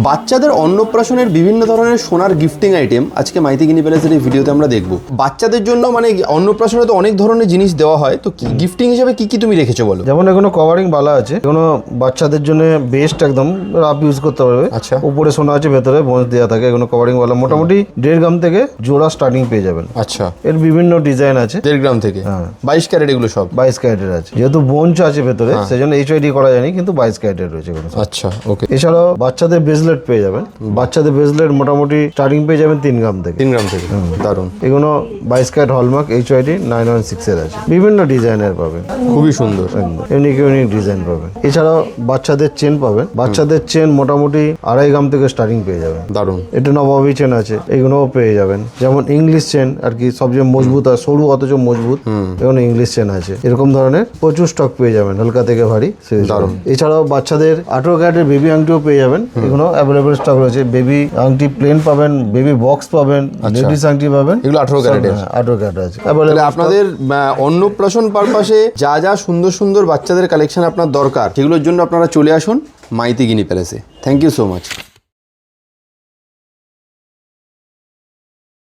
বাচ্চাদের অন্নপ্রাশনের বিভিন্ন ধরনের সোনার গিফটিং আইটেম আজকে মাইতি গিনি প্যালেসের এই ভিডিওতে আমরা দেখব। বাচ্চাদের জন্য মানে অন্নপ্রাশনে তো অনেক ধরনের জিনিস দেওয়া হয়, তো কি গিফটিং হিসেবে কি কি তুমি রেখেছো বলো? যেমন এগুলো কভারিং বালা আছে, এগুলো বাচ্চাদের জন্য বেস্ট, একদম রাফ ইউজ করতে পারবে। আচ্ছা, উপরে সোনা আছে, ভেতরে বোনস দেওয়া থাকে। এগুলো কভারিং বালা মোটামুটি 1.5 গ্রাম থেকে জোড়া স্টার্টিং পেয়ে যাবেন। আচ্ছা, এর বিভিন্ন ডিজাইন আছে। 1.5 গ্রাম থেকে 22 ক্যারেট এগুলো সব 22 ক্যারেটের আছে, যেহেতু বোনস আছে ভেতরে সেজন্য HID করা যায়নি, কিন্তু 22 ক্যারেটের রয়েছে এগুলো। আচ্ছা, ওকে। এছাড়াও বাচ্চাদের ব্রেসলেট পেয়ে যাবেন। বাচ্চাদের ব্রেসলেট মোটামুটি স্টার্টিং পেয়ে যাবেন 3 গ্রাম থেকে। 3 গ্রাম থেকে, দারুণ। এগুলো 22 ক্যারেট হলমার্ক HID 916 এর আছে, বিভিন্ন ডিজাইনের পাবেন, খুবই সুন্দর, ইউনিক ইউনিক ডিজাইন পাবেন। এছাড়াও বাচ্চাদের চেন পাবেন। বাচ্চাদের চেন মোটামুটি 2.5 গ্রাম থেকে স্টার্টিং পেয়ে যাবেন, দারুণ। এটা নবাবী চেন আছে, এগুলোও পেয়ে যাবেন। যেমন ইংলিশ চেন আর কি, সবচেয়ে মজবুত আর সরু অথচ মজবুত, এগুলো ইংলিশ চেন আছে। এরকম ধরনের প্রচুর স্টক পেয়ে যাবেন, হালকা থেকে ভারী। দারুণ। এছাড়াও বাচ্চাদের 18 ক্যারেটের বেবি আংটিও পেয়ে যাবেন, এগুলো অ্যাভেলেবল স্টক রয়েছে। বেবি আংটি প্লেন পাবেন, বেবি বক্স পাবেন, লেডিস আংটি পাবেন, এগুলো 18 ক্যারেটের। 18 ক্যারেট আছে। তাহলে আপনাদের অন্নপ্রাশন পারপাসে যা যা সুন্দর সুন্দর বাচ্চাদের কালেকশন আপনার দরকার, সেগুলোর জন্য আপনারা চলে আসুন মাইতি গিনি প্যালেসে। Thank you so much.